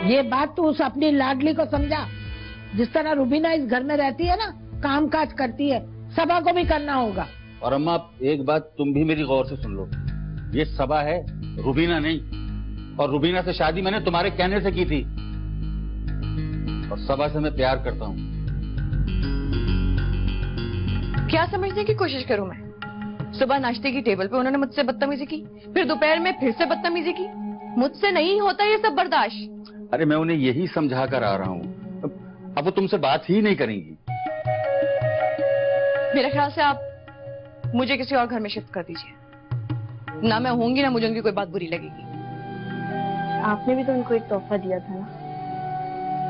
ये बात तू उस अपनी लाडली को समझा। जिस तरह रुबीना इस घर में रहती है ना, काम काज करती है, सबा को भी करना होगा। और अम्मा एक बात तुम भी मेरी गौर से सुन लो, ये सबा है, रुबीना नहीं। और रुबीना से शादी मैंने तुम्हारे कहने से की थी, और सबा से मैं प्यार करता हूँ। क्या समझने की कोशिश करूं मैं? सुबह नाश्ते की टेबल पे उन्होंने मुझसे बदतमीजी की, फिर दोपहर में फिर से बदतमीजी की। मुझसे नहीं होता ये सब बर्दाश्त। अरे मैं उन्हें यही समझा कर आ रहा हूँ, अब वो तुमसे बात ही नहीं करेंगी। मेरे ख्याल से आप मुझे किसी और घर में शिफ्ट कर दीजिए। ना मैं होंगी ना मुझे उनकी कोई बात बुरी लगेगी। आपने भी तो उनको एक तोहफा दिया था ना,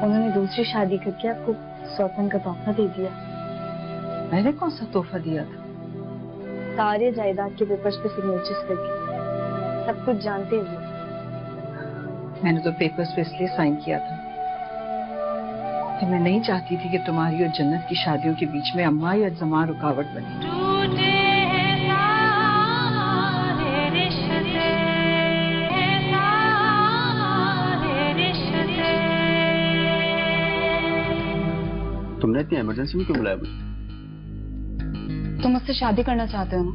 उन्होंने दूसरी शादी करके आपको सौतन का तोहफा दे दिया। मैंने कौन सा तोहफा दिया था? सारे जायदाद के पेपर्स पे सिग्नेचर्स लगी, सब कुछ जानते हुए। मैंने तो पेपर्स पे इसलिए साइन किया था कि मैं नहीं चाहती थी कि तुम्हारी और जन्नत की शादियों के बीच में अम्मा या जमा रुकावट बने। तुमने इतनी इमरजेंसी में क्यों बुलाया मुझे? तुम मुझसे शादी करना चाहते हो ना?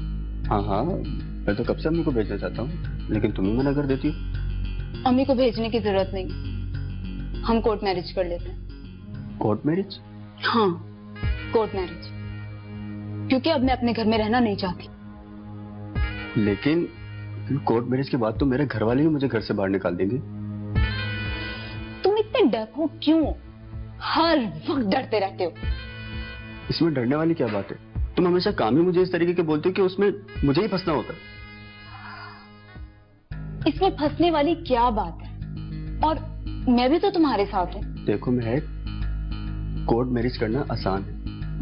हाँ हाँ, मैं तो कब से अम्मी को भेजना चाहता हूँ, लेकिन तुम ही मना कर देती हो। अम्मी को भेजने की जरूरत नहीं, हम कोर्ट मैरिज कर लेते हैं। Court marriage? हाँ, कोर्ट मैरिज, क्योंकि अब मैं अपने घर में रहना नहीं चाहती। लेकिन कोर्ट मैरिज के बाद तो मेरे घर वाले ही मुझे घर से बाहर निकाल देंगे। तुम इतने डर हो क्यों? हर वक्त डरते रहते हो। इसमें डरने वाली क्या बात है? तुम हमेशा काम ही मुझे इस तरीके के बोलते हो कि उसमें मुझे ही फंसना होता। इसमें फंसने वाली क्या बात है? और मैं भी तो तुम्हारे साथ हूँ। देखो महक, कोर्ट मैरिज करना आसान है,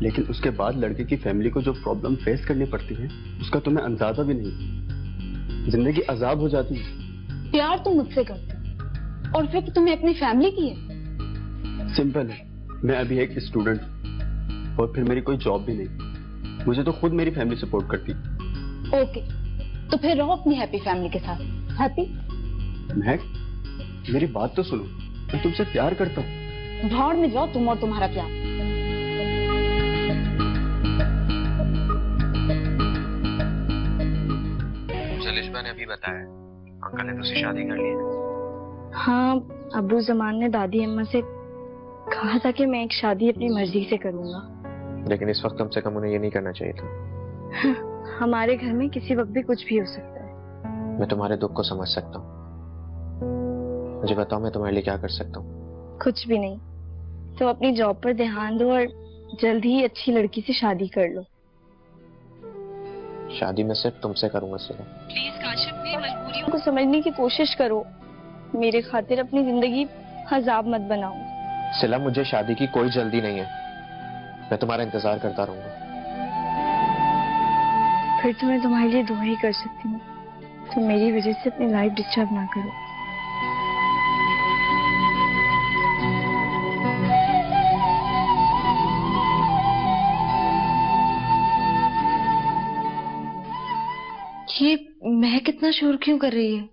लेकिन उसके बाद लड़के की फैमिली को जो प्रॉब्लम फेस करनी पड़ती है उसका तुम्हें अंदाजा भी नहीं। जिंदगी अजाब हो जाती है। प्यार तुम मुझसे करते हो और फिर तुम्हें अपनी फैमिली की है। सिंपल है, मैं अभी एक स्टूडेंट और फिर मेरी कोई जॉब भी नहीं। मुझे तो खुद मेरी फैमिली सपोर्ट करती। ओके, तो फिर रहो अपनी हैप्पी फैमिली के साथ। हैप्पी? महक, मेरी बात तो सुनो, मैं तुमसे प्यार करता हूँ। भाड़ में जाओ तुम और तुम्हारा प्यार। सलिशा ने अभी बताया अंकल ने दूसरी शादी कर ली है। हाँ, अब्बू जमान ने दादी अम्मा से कहा था कि मैं एक शादी अपनी मर्जी से करूंगा, लेकिन इस वक्त कम से कम उन्हें ये नहीं करना चाहिए था। हमारे घर में किसी वक्त भी कुछ भी हो सकता है। मैं तुम्हारे दुख को समझ सकता हूँ। मुझे बताओ मैं तुम्हारे लिए क्या कर सकता हूँ? कुछ भी नहीं, तो अपनी जॉब पर ध्यान दो और जल्द ही अच्छी लड़की से शादी कर लो। शादी मैं सिर्फ तुमसे करूंगा सिला। प्लीज काशिफ, मेरी मजबूरियों को समझने की कोशिश करो। मेरे खातिर अपनी जिंदगी अजाब मत बनाओ। सिला, मुझे शादी की कोई जल्दी नहीं है, मैं तुम्हारा इंतजार करता रहूंगा। फिर तो मैं तुम्हारे लिए दुआ ही कर सकती हूँ, तुम मेरी वजह से अपनी लाइफ डिस्टर्ब ना करो। ये महक कितना शोर क्यों कर रही है?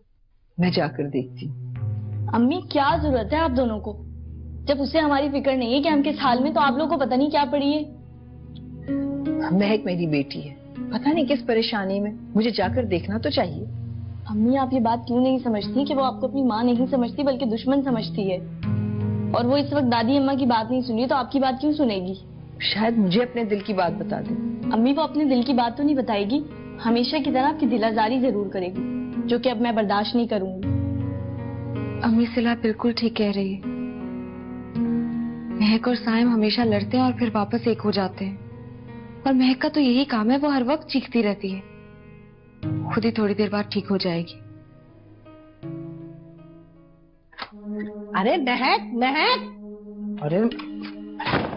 मैं जाकर देखती हूँ। अम्मी, क्या जरूरत है आप दोनों को? जब उसे हमारी फिक्र नहीं है कि हम किस हाल में, तो आप लोगों को पता नहीं क्या पड़ी है। महक मेरी बेटी है, पता नहीं किस परेशानी में, मुझे जाकर देखना तो चाहिए। अम्मी, आप ये बात क्यों नहीं समझती कि वो आपको अपनी माँ नहीं समझती बल्कि दुश्मन समझती है, और वो इस वक्त दादी अम्मा की बात नहीं सुन रही, तो आपकी बात क्यों सुनेगी? शायद मुझे अपने दिल की बात बता दे। अम्मी, वो अपने दिल की बात तो नहीं बताएगी, हमेशा की तरह आपकी दिलाजारी जरूर करेगी, जो कि अब मैं बर्दाश्त नहीं करूंगी। अम्मी, सिला बिल्कुल ठीक कह रही है। महक और साइम हमेशा लड़ते हैं और फिर वापस एक हो जाते हैं, और महक का तो यही काम है, वो हर वक्त चीखती रहती है। खुद ही थोड़ी देर बाद ठीक हो जाएगी। अरे महक, महक, अरे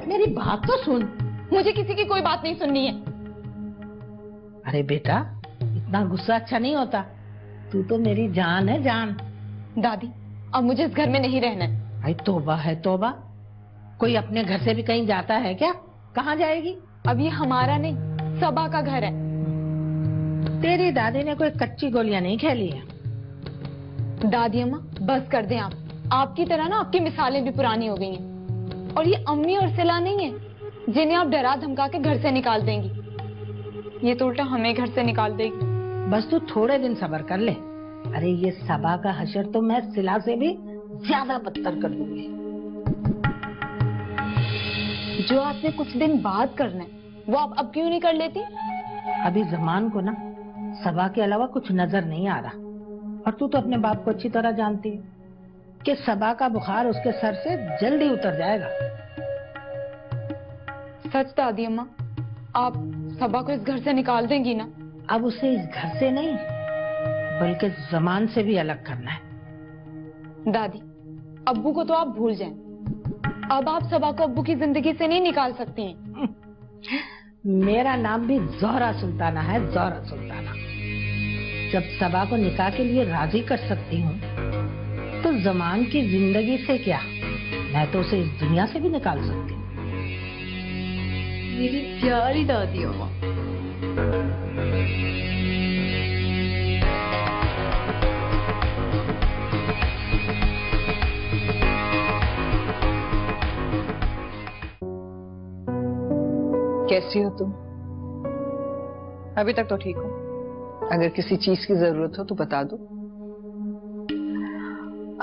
मेरी बात तो सुन। मुझे किसी की कोई बात नहीं सुननी है। अरे बेटा, इतना गुस्सा अच्छा नहीं होता। तू तो मेरी जान है, जान। दादी, अब मुझे इस घर में नहीं रहना है। भाई तौबा है तौबा, कोई अपने घर से भी कहीं जाता है क्या? कहाँ जाएगी? अब ये हमारा नहीं, सबा का घर है। तेरी दादी ने कोई कच्ची गोलियां नहीं खेली है। दादी अम्मा, बस कर दें आप। आपकी तरह ना आपकी मिसालें भी पुरानी हो गई हैं। और ये अम्मी और सिला नहीं है जिन्हें आप डरा धमका के घर से निकाल देंगी। ये तो उल्टा हमें घर से निकाल देगी। बस तू थोड़े दिन सब्र कर ले। अरे ये सबा का हशर तो मैं सिला से भी ज्यादा बदतर कर दूंगी। जो आपने कुछ दिन बाद करना है वो आप अब क्यों नहीं कर लेती? अभी जमान को ना सबा के अलावा कुछ नजर नहीं आ रहा। और तू तो अपने बाप को अच्छी तरह जानती है कि सबा का बुखार उसके सर से जल्दी उतर जाएगा। सच दादी अम्मा, आप सबा को इस घर से निकाल देंगी ना? अब उसे इस घर से नहीं बल्कि जमान से भी अलग करना है। दादी, अब्बू को तो आप भूल जाएं। अब आप सबा को अब्बू की जिंदगी से नहीं निकाल सकती हैं। मेरा नाम भी जोहरा सुल्ताना है, जोहरा सुल्ताना। जब सबा को निकाह के लिए राजी कर सकती हूँ तो जमान की जिंदगी से क्या, मैं तो उसे इस दुनिया से भी निकाल सकती हूँ। मेरी प्यारी दादी अम्मा। कैसी हो तुम? अभी तक तो ठीक हो। अगर किसी चीज की जरूरत हो तो बता दो।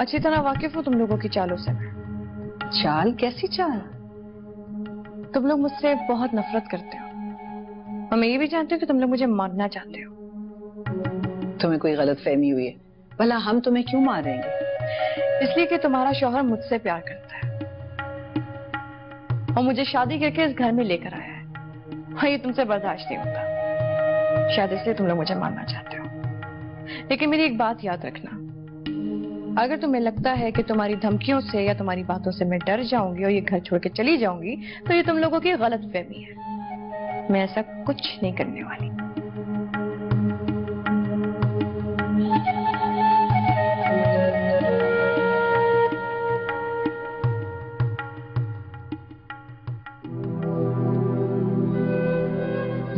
अच्छी तरह वाकिफ हो तुम लोगों की चालों से। चाल? कैसी चाल? तुम लोग मुझसे बहुत नफरत करते हो और मैं ये भी जानती हूँ कि तुम लोग मुझे मारना चाहते हो। तुम्हें कोई गलत फहमी हुई है। भला हम तुम्हें क्यों मारेंगे? इसलिए कि तुम्हारा शौहर मुझसे प्यार करता है और मुझे शादी करके इस घर में लेकर आया है। हाँ, ये तुमसे बर्दाश्त नहीं होता। शायद इसलिए तुम लोग मुझे मारना चाहते हो। लेकिन मेरी एक बात याद रखना, अगर तुम्हें लगता है कि तुम्हारी धमकियों से या तुम्हारी बातों से मैं डर जाऊंगी और ये घर छोड़ के चली जाऊंगी तो ये तुम लोगों की गलत फहमी है। मैं ऐसा कुछ नहीं करने वाली।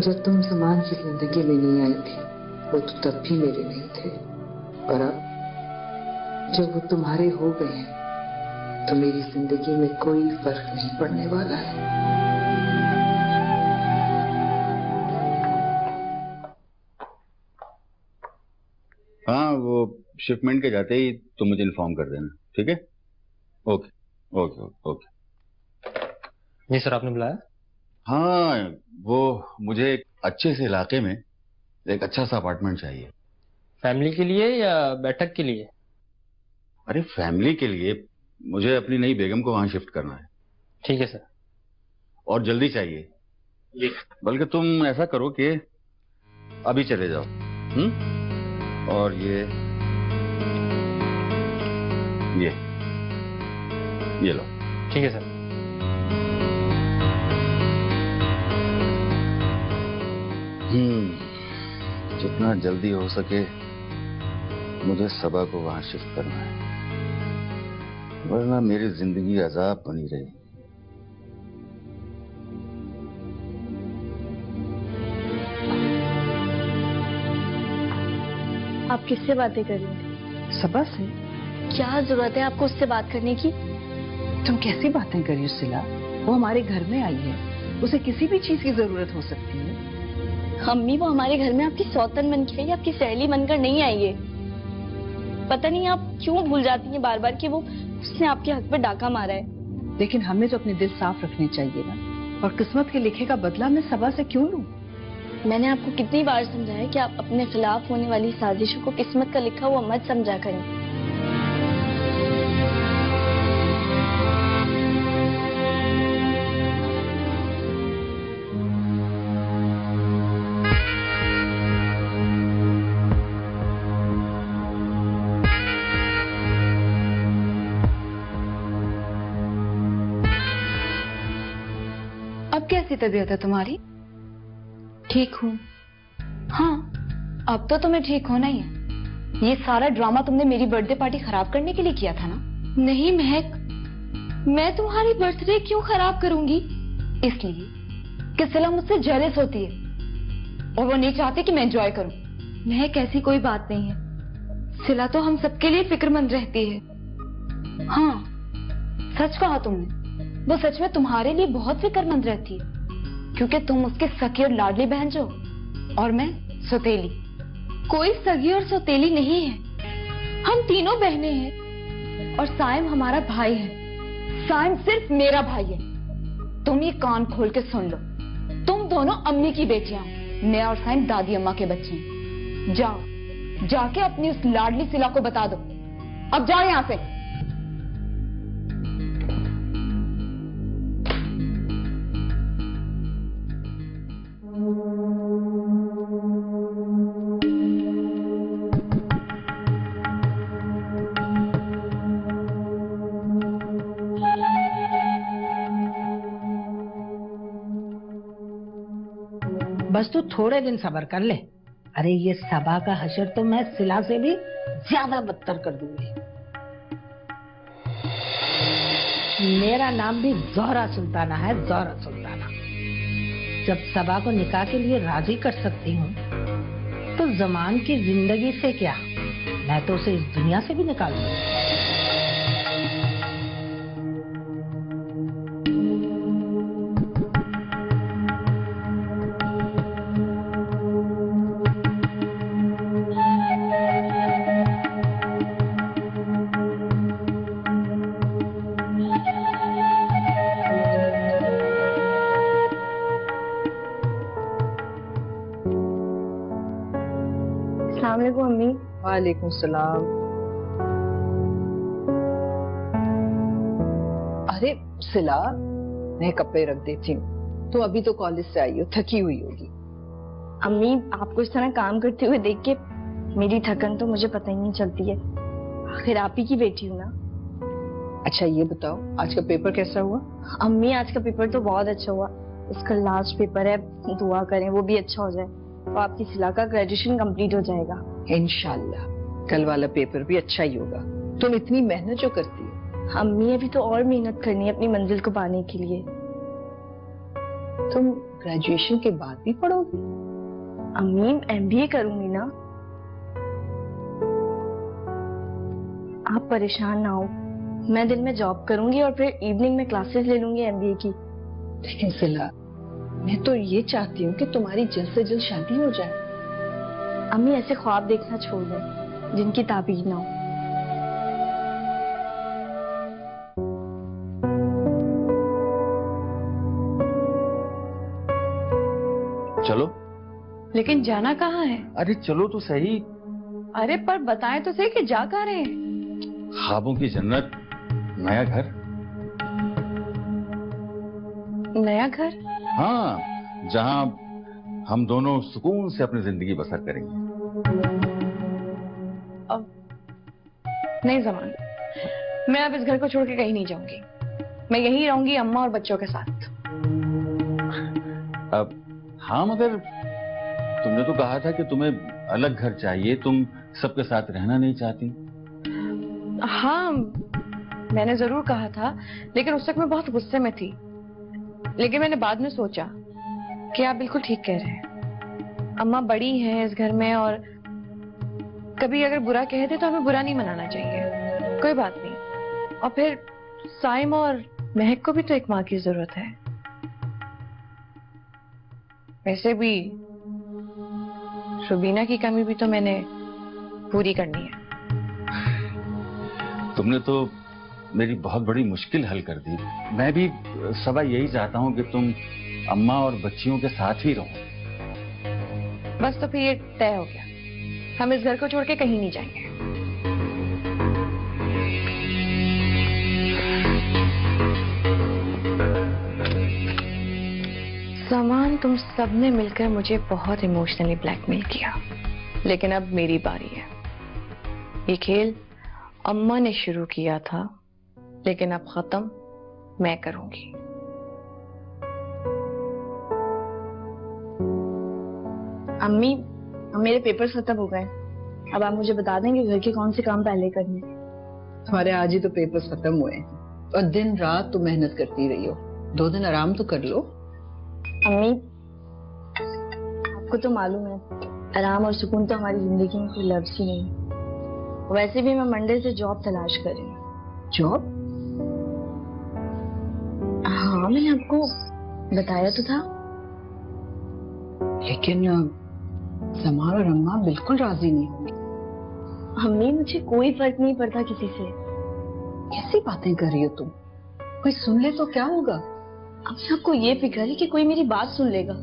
जब तुम जमान की जिंदगी में नहीं आई थी वो तो तब भी मेरे नहीं थे, और अब जब वो तुम्हारे हो गए हैं तो मेरी जिंदगी में कोई फर्क नहीं पड़ने वाला है। हाँ, वो शिपमेंट के जाते ही तुम मुझे इन्फॉर्म कर देना, ठीक है? Okay okay okay. जी सर, आपने बुलाया? हाँ, वो मुझे एक अच्छे से इलाके में एक अच्छा सा अपार्टमेंट चाहिए। फैमिली के लिए या बैठक के लिए? अरे फैमिली के लिए। मुझे अपनी नई बेगम को वहां शिफ्ट करना है। ठीक है सर। और जल्दी चाहिए। बल्कि तुम ऐसा करो कि अभी चले जाओ। और ये लो। ठीक है सर। जितना जल्दी हो सके मुझे सबा को वहां शिफ्ट करना है, वरना मेरी जिंदगी अजाब बनी रही। आप किससे बातें कर रही थी? सबा से। क्या जरूरत है आपको उससे बात करने की? तुम कैसी बातें कर रही हो सिला? वो हमारे घर में आई है, उसे किसी भी चीज की जरूरत हो सकती है। अम्मी, वो हमारे घर में आपकी सौतन बन के आई, आपकी सहेली बनकर नहीं आई है। पता नहीं आप क्यों भूल जाती हैं बार बार कि वो उसने आपके हक पे डाका मारा है। लेकिन हमें तो अपने दिल साफ रखने चाहिए ना, और किस्मत के लिखे का बदला मैं सबा से क्यों लूं? मैंने आपको कितनी बार समझाया कि आप अपने खिलाफ होने वाली साजिशों को किस्मत का लिखा हुआ मत समझा करें। अब कैसी तबीयत है तुम्हारी? ठीक हूँ। हाँ, अब तो तुम्हें ठीक होना ही है। ये सारा ड्रामा तुमने मेरी बर्थडे पार्टी खराब करने के लिए किया था ना? नहीं महक, मैं तुम्हारी बर्थडे क्यों खराब करूंगी? इसलिए कि सिला मुझसे जेलस होती है और वो नहीं चाहती कि मैं एंजॉय करूं। महक, ऐसी कोई बात नहीं है। सिला तो हम सबके लिए फिक्रमंद रहती है। हाँ, सच कहा तुमने। वो सच में तुम्हारे लिए बहुत फिक्रमंद रहती है, क्योंकि तुम उसके सगी और लाडली बहन जो, और मैं सौतेली। कोई सगी और सौतेली नहीं है, हम तीनों बहनें हैं और साइम हमारा भाई है। साइम सिर्फ मेरा भाई है। तुम ये कान खोल के सुन लो, तुम दोनों अम्मी की बेटियां हो, मैं और साइम दादी अम्मा के बच्चे हैं। जाओ, जाके अपनी उस लाडली सिला को बता दो। अब जाओ यहां से। बस तू थोड़े दिन सब्र कर ले। अरे ये सबा का हशर तो मैं सिला से भी ज्यादा बदतर कर दूंगी। मेरा नाम भी जोहरा सुल्ताना है, जोहरा सुल्ताना। जब सबा को निकाह के लिए राजी कर सकती हूँ तो जमान की जिंदगी से क्या, मैं तो उसे इस दुनिया से भी निकाल दूंगी। अम्मी। वालेकुम सलाम। अरे सिला, मैं कपड़े रख देती हूँ। तो अभी तो कॉलेज से आई हो, थकी हुई होगी। अम्मी, आपको इस तरह काम करते हुए देख के मेरी थकन तो मुझे पता ही नहीं चलती है। आखिर आप ही की बेटी हूँ ना। अच्छा ये बताओ, आज का पेपर कैसा हुआ? अम्मी, आज का पेपर तो बहुत अच्छा हुआ। इसका लास्ट पेपर है, दुआ करें वो भी अच्छा हो जाए और आपकी सिला का ग्रेजुएशन कंप्लीट हो जाएगा इंशाल्लाह। कल वाला पेपर भी अच्छा ही होगा। तुम इतनी मेहनत जो करती हो। अम्मी, अभी तो और मेहनत करनी है अपनी मंजिल को पाने के लिए। तुम ग्रेजुएशन के बाद भी पढ़ोगी? अम्मी, MBA करूंगी ना। आप परेशान ना हो, मैं दिन में जॉब करूंगी और फिर इवनिंग में क्लासेस ले लूंगी MBA की। लेकिन सिला, मैं तो ये चाहती हूँ कि तुम्हारी जल्द से जल्द शादी हो जाए। अम्मी, ऐसे ख्वाब देखना छोड़ दें जिनकी ताबीर ना हो। चलो। लेकिन जाना कहाँ है? अरे चलो तो सही। अरे पर बताएं तो सही कि जा कहाँ रहे हैं? ख्वाबों की जन्नत, नया घर। नया घर? हाँ, जहाँ हम दोनों सुकून से अपनी जिंदगी बसर करेंगे। अब नहीं जमान, मैं अब इस घर को छोड़ के कहीं नहीं जाऊंगी। मैं यहीं रहूंगी अम्मा और बच्चों के साथ। अब हाँ, मगर तुमने तो कहा था कि तुम्हें अलग घर चाहिए, तुम सबके साथ रहना नहीं चाहती। हाँ, मैंने जरूर कहा था, लेकिन उस वक्त मैं बहुत गुस्से में थी। लेकिन मैंने बाद में सोचा कि आप बिल्कुल ठीक कह रहे हैं। अम्मा बड़ी हैं इस घर में और कभी अगर बुरा कह दे तो हमें बुरा नहीं मनाना चाहिए। कोई बात नहीं। और फिर साइम और महक को भी तो एक माँ की जरूरत है। वैसे भी रुबीना की कमी भी तो मैंने पूरी करनी है। तुमने तो मेरी बहुत बड़ी मुश्किल हल कर दी। मैं भी सबा यही चाहता हूँ कि तुम अम्मा और बच्चियों के साथ ही रहो। बस तो फिर ये तय हो गया, हम इस घर को छोड़ के कहीं नहीं जाएंगे। सामान, तुम सबने मिलकर मुझे बहुत इमोशनली ब्लैकमेल किया, लेकिन अब मेरी बारी है। ये खेल अम्मा ने शुरू किया था, लेकिन अब खत्म मैं करूंगी। अम्मी, मेरे पेपर्स खत्म हो गए। अब आप मुझे बता देंगे घर के कौन से काम पहले करने। तुम्हारे आज ही तो पेपर्स खत्म हुए हैं और दिन रात तो मेहनत करती रही हो। 2 दिन आराम तो कर लो। अम्मी, आपको तो मालूम है आराम और सुकून तो हमारी जिंदगी में कोई लफ्ज ही नहीं। वैसे भी मैं मंडे से जॉब तलाश कर रही हूँ। जॉब? हाँ, मैंने आपको बताया तो था। लेकिन समार और अम्मा बिल्कुल राजी नहीं होंगी। अम्मी, मुझे कोई फर्क नहीं पड़ता किसी से। कैसी बातें कर रही हो तुम? कोई सुन ले तो क्या होगा? अम्मी, आपको ये फिक्र है कि कोई मेरी बात सुन लेगा,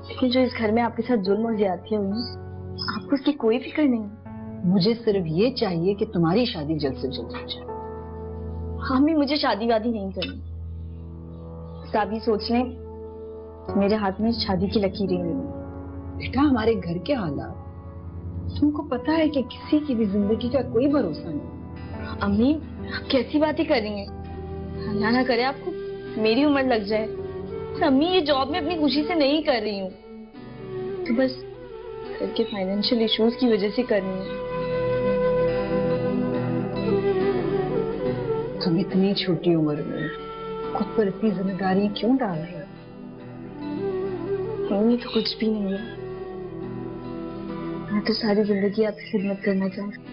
लेकिन जो इस घर में आपके साथ जुल्म और ज्यादती है अम्मी, आपको उसकी कोई फिक्र नहीं। मुझे सिर्फ ये चाहिए कि तुम्हारी शादी जल्द से जल्द हो जाए। हाँ अम्मी, मुझे शादी वादी नहीं करनी। शादी सोचने मेरे हाथ में शादी की लकीर ही नहीं। बेटा, हमारे घर के हालात तुमको पता है कि किसी की भी जिंदगी का कोई भरोसा नहीं। अम्मी, आप कैसी बातें कर रही हैं? अल्लाह ना करे आपको मेरी उम्र लग जाए। अम्मी, ये जॉब मैं अपनी खुशी से नहीं कर रही हूँ, तो बस घर के फाइनेंशियल इश्यूज की वजह से कर रही हूँ। तुम इतनी छोटी उम्र में खुद पर इतनी जिम्मेदारी क्यों डाल रही हो? मम्मी, तो कुछ भी नहीं है। मैं तो सारी जिंदगी आपकी खिदमत करना चाहती हूँ।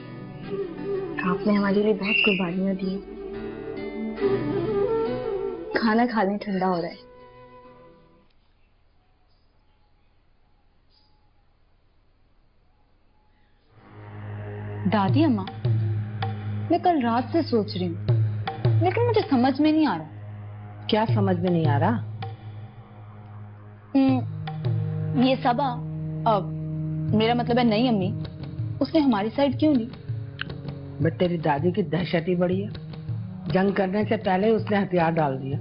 आपने हमारे लिए बहुत कुर्बानियां दी। खाना खा लें, ठंडा हो रहा है। दादी अम्मा, मैं कल रात से सोच रही हूँ, लेकिन मुझे समझ में नहीं आ रहा। क्या समझ में नहीं आ रहा? ये सबा, अब मेरा मतलब है नई अम्मी, उसने हमारी साइड क्यों ली? बट तेरी दादी की दहशत ही बड़ी है। जंग करने से पहले उसने हथियार डाल दिया।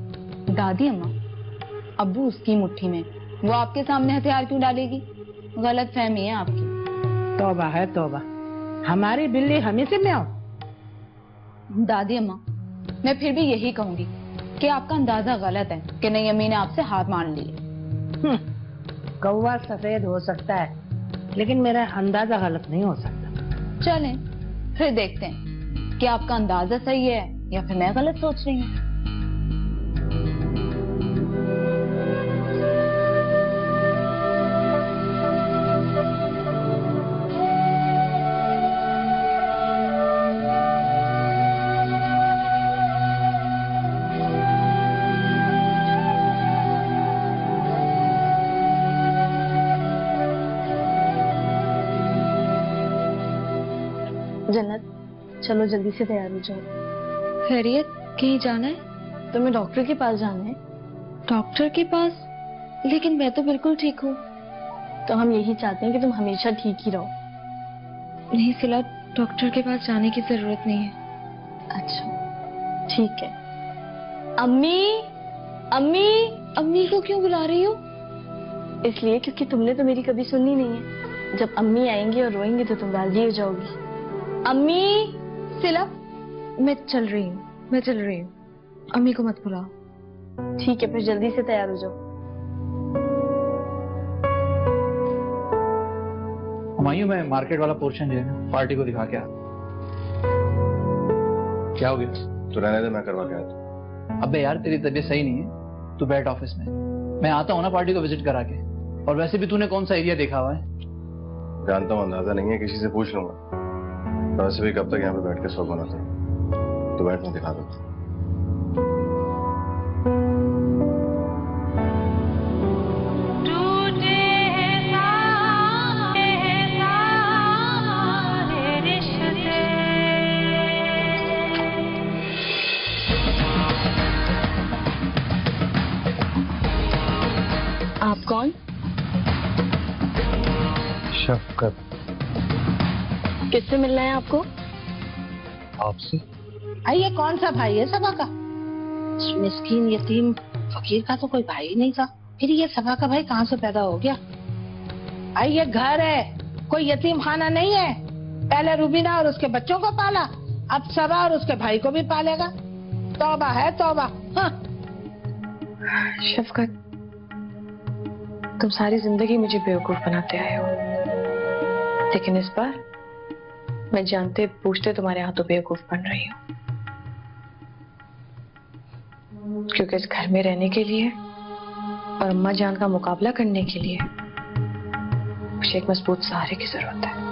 दादी अम्मा, अब्बू उसकी मुट्ठी में, वो आपके सामने हथियार क्यों डालेगी? गलत फहमी है आपकी। तौबा है तौबा, हमारी बिल्ली हमें से में आओ। दादी अम्मा, मैं फिर भी यही कहूंगी कि आपका अंदाजा गलत है कि नई अम्मी ने आपसे हाथ मान लिए। कौवा सफेद हो सकता है, लेकिन मेरा अंदाजा गलत नहीं हो सकता। चलें, फिर देखते हैं कि आपका अंदाजा सही है या फिर मैं गलत सोच रही हूँ। जन्नत, चलो जल्दी से तैयार हो जाओ। खैरियत, कहीं जाना है? तुम्हें डॉक्टर के पास जाना है। डॉक्टर के पास? लेकिन मैं तो बिल्कुल ठीक हूँ। तो हम यही चाहते हैं कि तुम हमेशा ठीक ही रहो। नहीं सिला, डॉक्टर के पास जाने की जरूरत नहीं है। अच्छा ठीक है। अम्मी, अम्मी, अम्मी को क्यों बुला रही हो? इसलिए क्योंकि तुमने तो मेरी कभी सुननी नहीं है। जब अम्मी आएंगी और रोएंगी तो तुम राजी हो जाओगी। अम्मी। सिला, मैं चल रही हूँ, अम्मी को मत बुलाओ। ठीक है, फिर जल्दी से तैयार हो जाओ। हुमायूं, मैं मार्केट वाला पोर्शन जो है ना, पार्टी को दिखा के आ। क्या हो गया? तो रहने दे, मैं करवा के आता। अबे यार, तेरी तबीयत सही नहीं है, तू बैठ ऑफिस में, मैं आता हूँ ना पार्टी को विजिट करा के। और वैसे भी तूने कौन सा एरिया देखा हुआ है? जानता हूँ, अंदाजा नहीं है, किसी से पूछ लूंगा। वैसे भी कब तक यहाँ पे बैठ के सो बनाते, तो बैठ में दिखा दो। आप कौन? शफकत। किससे मिलना है आपको? आपसे। ये कौन सा भाई है सबा का? मिस्कीन यतीम फकीर का तो कोई भाई ही नहीं था, फिर ये सबा का भाई कहाँ से पैदा हो गया? ये घर है, कोई यतीम खाना नहीं है। पहले रूबीना और उसके बच्चों को पाला, अब सबा और उसके भाई को भी पालेगा। तौबा है तौबा। हाँ। शफकत, तुम सारी जिंदगी मुझे बेवकूफ बनाते आए हो, लेकिन इस बार मैं जानते पूछते तुम्हारे हाथों बेवकूफ बन रही हूँ। क्योंकि इस घर में रहने के लिए और अम्मा जान का मुकाबला करने के लिए मुझे एक मजबूत सहारे की जरूरत है।